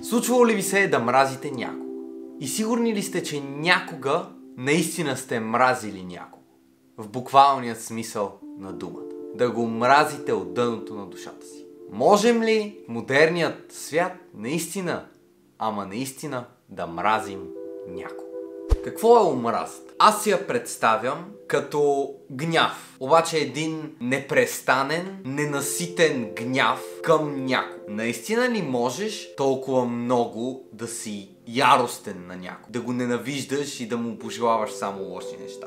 Случвало ли ви се да мразите някого? И сигурни ли сте, че някога наистина сте мразили някого? В буквалният смисъл на думата. Да го мразите от дъното на душата си. Можем ли в модерният свят наистина, ама наистина да мразим някого? Какво е омразата? Аз си я представям като гняв. Обаче един непрестанен, ненаситен гняв към някого. Наистина ли можеш толкова много да си яростен на някого? Да го ненавиждаш и да му пожелаваш само лоши неща?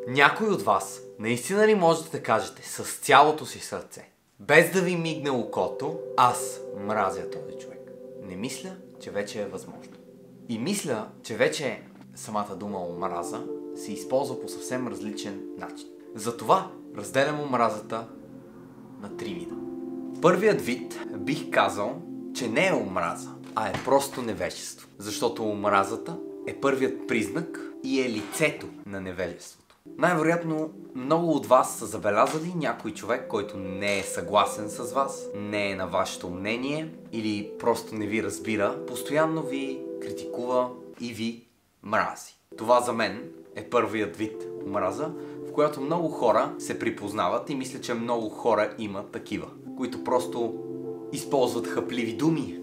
Някой от вас наистина ли можете да кажете с цялото си сърце, без да ви мигне окото, аз мразя този човек? Не мисля, че вече е възможно. И мисля, че вече самата дума омраза се използва по съвсем различен начин. Затова разделям омразата на 3 вида. Първият вид бих казал, че не е омраза, а е просто невежество. Защото омразата е първият признак и е лицето на невежеството. Най-вероятно много от вас са забелязали някой човек, който не е съгласен с вас, не е на вашето мнение или просто не ви разбира, постоянно ви критикува и ви мрази. Това за мен е първият вид омраза, в която много хора се припознават и мисля, че много хора имат такива, които просто използват хапливи думи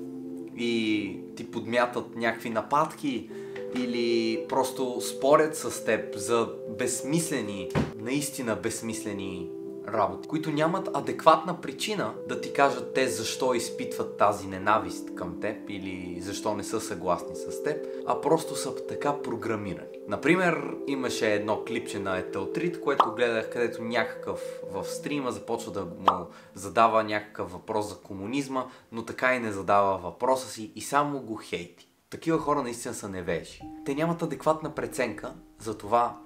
и ти подмятат някакви нападки или просто спорят с теб за безсмислени, наистина безсмислени работи, които нямат адекватна причина да ти кажат те защо изпитват тази ненавист към теб или защо не са съгласни с теб, а просто са така програмирани. Например, имаше едно клипче на Етелтрит, което гледах, където някакъв в стрима започва да му задава някакъв въпрос за комунизма, но така и не задава въпроса си и само го хейти. Такива хора наистина са невежи. Те нямат адекватна преценка за това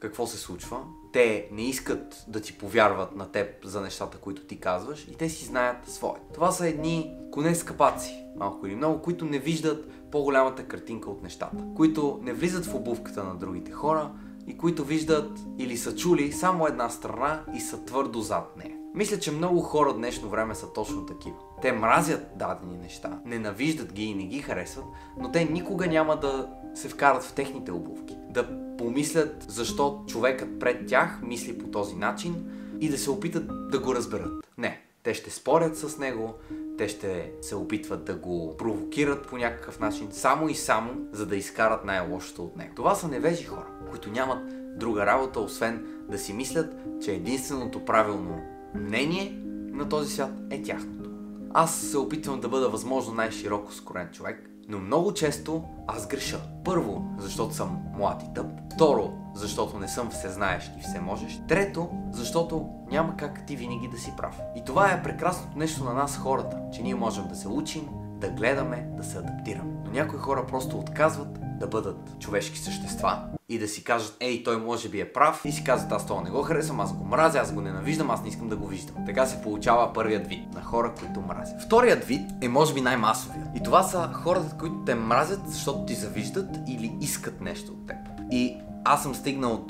какво се случва. Те не искат да ти повярват на теб за нещата, които ти казваш и те си знаят свое. Това са едни конескапаци, малко или много, които не виждат по-голямата картинка от нещата. Които не влизат в обувката на другите хора и които виждат или са чули само една страна и са твърдо зад нея. Мисля, че много хора в днешно време са точно такива. Те мразят дадени неща, ненавиждат ги и не ги харесват, но те никога няма да се вкарат в техните обувки. Да помислят защо човекът пред тях мисли по този начин и да се опитат да го разберат. Не, те ще спорят с него, те ще се опитват да го провокират по някакъв начин, само и само, за да изкарат най-лошото от него. Това са невежи хора, които нямат друга работа, освен да си мислят, че единственото правилно мнение на този свят е тяхното. Аз се опитвам да бъда възможно най-широко скорен човек, но много често аз греша. Първо, защото съм млад и тъп. Второ, защото не съм всезнаещ и всеможещ. Трето, защото няма как ти винаги да си прав. И това е прекрасното нещо на нас хората, че ние можем да се учим, да гледаме, да се адаптираме. Но някои хора просто отказват да бъдат човешки същества и да си кажат, ей, той може би е прав, и си казват, аз това не го харесвам, аз го мразя, аз го ненавиждам, аз не искам да го виждам. Така се получава първият вид на хора, които мразят. Вторият вид е може би най-масовия. И това са хората, които те мразят, защото ти завиждат или искат нещо от теб. И аз съм стигнал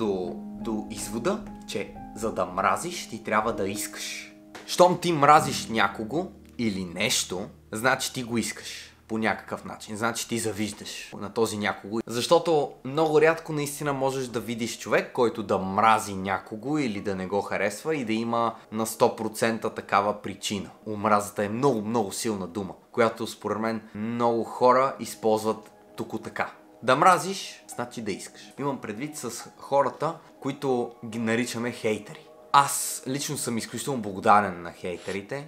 до извода, че за да мразиш, ти трябва да искаш. Щом ти мразиш някого или нещо, значи ти го искаш. По някакъв начин. Значи ти завиждаш на този някого. Защото много рядко наистина можеш да видиш човек, който да мрази някого или да не го харесва и да има на 100% такава причина. Омразата е много, много силна дума, която според мен много хора използват тук така. Да мразиш, значи да искаш. Имам предвид с хората, които ги наричаме хейтери. Аз лично съм изключително благодарен на хейтерите,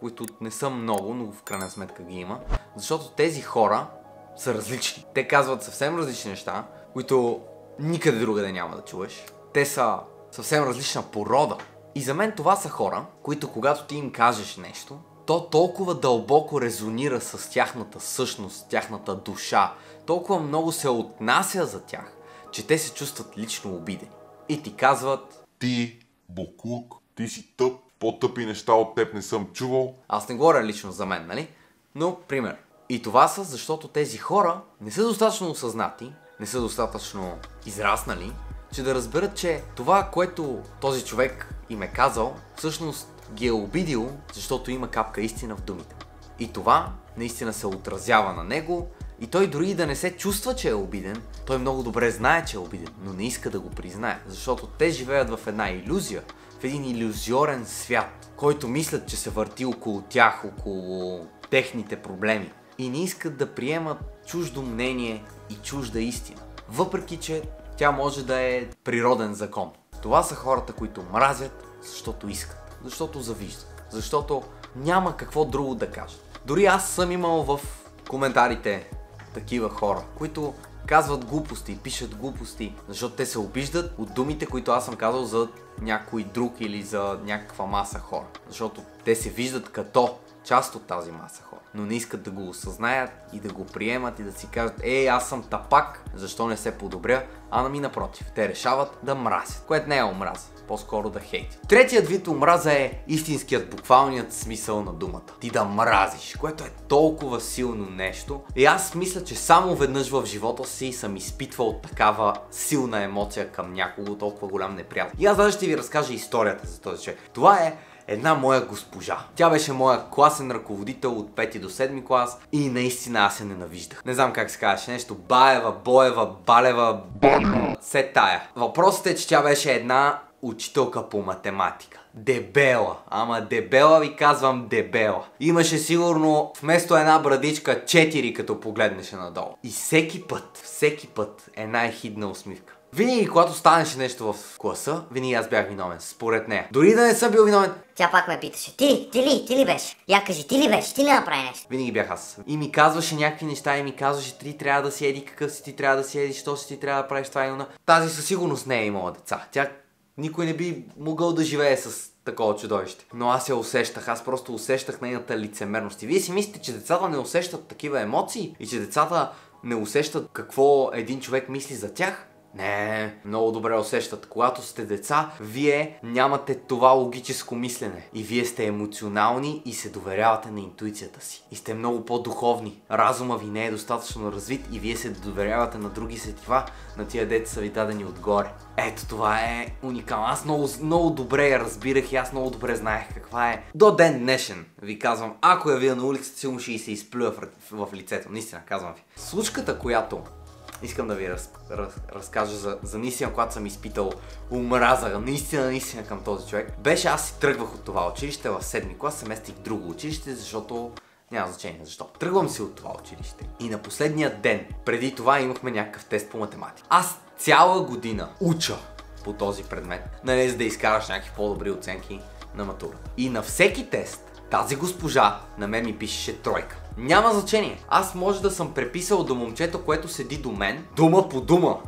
които не са много, но в крайна сметка ги има. Защото тези хора са различни. Те казват съвсем различни неща, които никъде другаде няма да чуеш. Те са съвсем различна порода. И за мен това са хора, които когато ти им кажеш нещо, то толкова дълбоко резонира с тяхната същност, тяхната душа, толкова много се отнася за тях, че те се чувстват лично обидени. И ти казват: ти, боклук, ти си тъп, по-тъпи неща от теб не съм чувал. Аз не говоря лично за мен, нали? Но, пример. И това са, защото тези хора не са достатъчно осъзнати, не са достатъчно израснали, че да разберат, че това, което този човек им е казал, всъщност ги е обидил, защото има капка истина в думите. И това наистина се отразява на него и той дори да не се чувства, че е обиден, той много добре знае, че е обиден, но не иска да го признае, защото те живеят в една илюзия, в един илюзиорен свят, който мислят, че се върти около тях, около техните проблеми и не искат да приемат чуждо мнение и чужда истина, въпреки че тя може да е природен закон. Това са хората, които мразят, защото искат, защото завиждат, защото няма какво друго да кажат. Дори аз съм имал в коментарите такива хора, които казват глупости, пишат глупости, защото те се обиждат от думите, които аз съм казал за някой друг или за някаква маса хора. Защото те се виждат като част от тази маса хора, но не искат да го осъзнаят и да го приемат и да си кажат: аз съм тапак, защо не се подобря? А напротив, те решават да мразят, което не е омраза, по-скоро да хейтят. Третият вид омраза е истинският, буквалният смисъл на думата. Ти да мразиш, което е толкова силно нещо. И аз мисля, че само веднъж в живота си съм изпитвал такава силна емоция към някого, толкова голям неприятел. И аз даже ще ви разкажа историята за този човек. Това е една моя госпожа. Тя беше моя класен ръководител от 5 до 7 клас и наистина аз я ненавиждах. Не знам как се казваше нещо. Баева, Боева, Балева, се тая. Въпросът е, че тя беше една учителка по математика. Дебела. Ама дебела ви казвам, дебела. Имаше сигурно вместо една брадичка 4, като погледнеше надолу. И всеки път една ехидна усмивка. Винаги, когато станеше нещо в класа, винаги аз бях виновен, според нея. Дори да не съм бил виновен. Тя пак ме питаше: ти ли беше? Я кажи, ти ли беше? Ти ли направи нещо? Винаги бях аз. И ми казваше някакви неща и ми казваше: ти трябва да си еди какъв си, ти трябва да си еди, що си ти трябва да правиш това и ona. Тази със сигурност не е имала деца. Тя никой не би могъл да живее с такова чудовище. Но аз я усещах, аз просто усещах нейната лицемерност. И вие си мислите, че децата не усещат такива емоции и че децата не усещат какво един човек мисли за тях? Не, много добре усещат. Когато сте деца, вие нямате това логическо мислене. И вие сте емоционални и се доверявате на интуицията си. И сте много по-духовни. Разума ви не е достатъчно развит и вие се доверявате на други сетива, на тия деца са ви дадени отгоре. Ето това е уникално. Аз много добре я разбирах и аз много добре знаех каква е. До ден днешен ви казвам, ако я видя на улицата, сигурно ще и се изплюя в лицето. Наистина, казвам ви. Случката, която искам да ви разкажа за наистина, когато съм изпитал омраза, наистина към този човек, беше, аз си тръгвах от това училище в 7 клас, се местих в друго училище, защото няма значение защо. Тръгвам си от това училище и на последния ден, преди това имахме някакъв тест по математика. Аз цяла година уча по този предмет, нали, за да изкараш някакви по-добри оценки на матурата. И на всеки тест тази госпожа на мен ми пишеше тройка. Няма значение. Аз може да съм преписал до момчето, което седи до мен, дума по дума,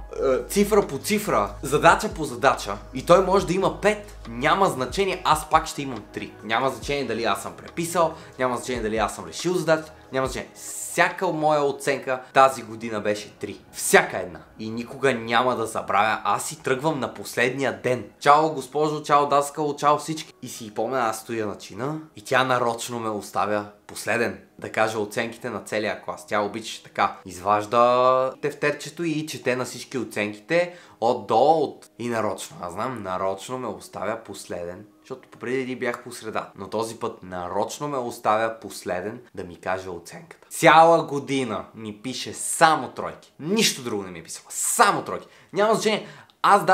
цифра по цифра, задача по задача и той може да има 5. Няма значение, аз пак ще имам 3. Няма значение дали аз съм преписал, няма значение дали аз съм решил задача, няма значение. Всяка моя оценка тази година беше 3. Всяка една. И никога няма да забравя. Аз си тръгвам на последния ден. Чао госпожо, чао даскало, чао всички. И си помня, аз стоя на чина и тя нарочно ме оставя последен да кажа оценките на целия клас. Тя обичаше така. Изважда тефтерчето и чете на всички оценките от до. И нарочно. Аз знам, нарочно ме оставя последен. Защото попреди бях по средата. Но този път нарочно ме оставя последен да ми каже оценката. Цяла година ми пише само тройки. Нищо друго не ми е писала. Само тройки. Няма значение. Аз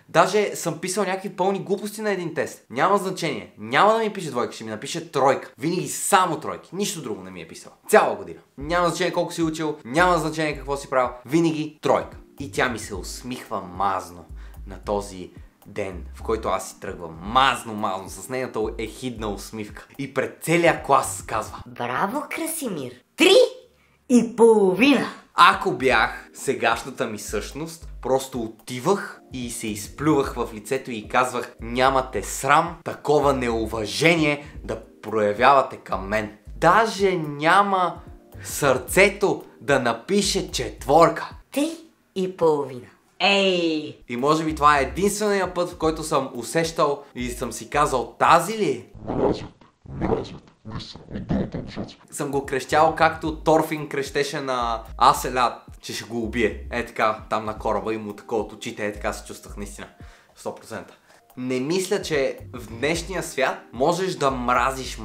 даже съм писал някакви пълни глупости на един тест. Няма значение. Няма да ми пише двойка, ще ми напише тройка. Винаги само тройки. Нищо друго не ми е писал. Цяла година. Няма значение колко си учил, няма значение какво си правил. Винаги тройка. И тя ми се усмихва мазно на този ден, в който аз си тръгвам. Мазно, с нейната ехидна усмивка. И пред целия клас казва: браво, Красимир! 3,5! Ако бях сегашната ми същност, просто отивах и се изплювах в лицето и казвах: нямате срам, такова неуважение да проявявате към мен. Даже няма сърцето да напише 4. 3,5. Ей! И може би това е единствения път, в който съм усещал и съм си казал: тази ли? Съм го крещял, както Торфин крещеше на Аселят, че ще го убие. Е така, там на кораба и му такова от очите, е така се чувствах наистина. 100%. Не мисля, че в днешния свят можеш да мразиш,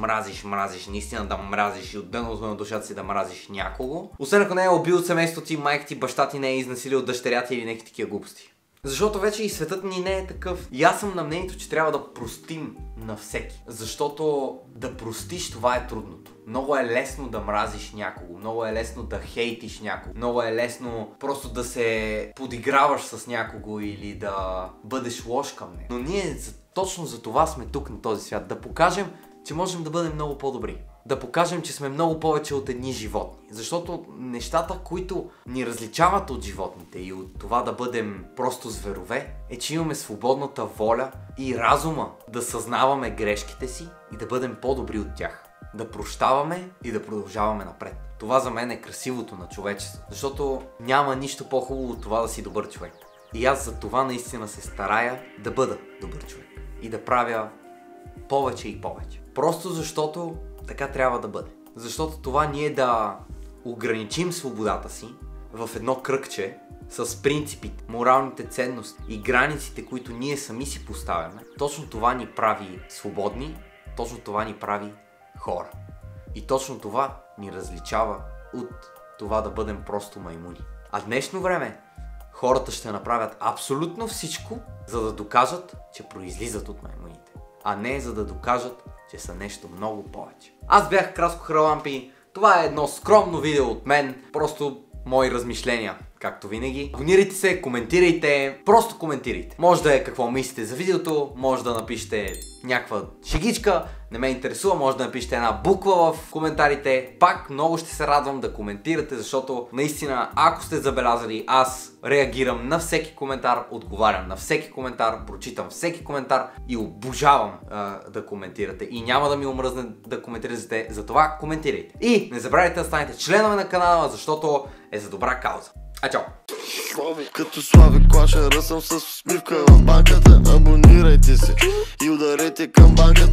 наистина да мразиш и от дъното на душата си да мразиш някого. Освен ако не е убил семейството ти, майка ти, баща ти не е изнасилил дъщеря ти или някакви такива глупости. Защото вече и светът ни не е такъв. И аз съм на мнението, че трябва да простим на всеки. Защото да простиш, това е трудното. Много е лесно да мразиш някого, много е лесно да хейтиш някого, много е лесно просто да се подиграваш с някого или да бъдеш лош към него. Но ние точно за това сме тук на този свят. Да покажем, че можем да бъдем много по-добри. Да покажем, че сме много повече от едни животни. Защото нещата, които ни различават от животните и от това да бъдем просто зверове, е, че имаме свободната воля и разума да съзнаваме грешките си и да бъдем по-добри от тях. Да прощаваме и да продължаваме напред. Това за мен е красивото на човечеството. Защото няма нищо по-хубаво от това да си добър човек. И аз за това наистина се старая да бъда добър човек. И да правя повече и повече. Просто защото така трябва да бъде. Защото това ние да ограничим свободата си в едно кръгче с принципите, моралните ценности и границите, които ние сами си поставяме, точно това ни прави свободни, точно това ни прави хора. И точно това ни различава от това да бъдем просто маймуни. А в днешно време хората ще направят абсолютно всичко, за да докажат, че произлизат от маймуните. А не за да докажат, че са нещо много повече. Аз бях Краско Харалампи. Това е едно скромно видео от мен. Просто мои размишления, както винаги. Абонирайте се, коментирайте, просто коментирайте. Може да е какво мислите за видеото, може да напишете някаква шегичка, не ме интересува, може да напишете една буква в коментарите. Пак много ще се радвам да коментирате, защото наистина, ако сте забелязали, аз реагирам на всеки коментар, отговарям на всеки коментар, прочитам всеки коментар и обожавам да коментирате. И няма да ми омръзне да коментирате, затова коментирайте. И не забравяйте да станете членове на канала, защото е за добра кауза. Чао! Като Слави Клашера съм с усмивка в банката. Абонирайте се и ударете към банката.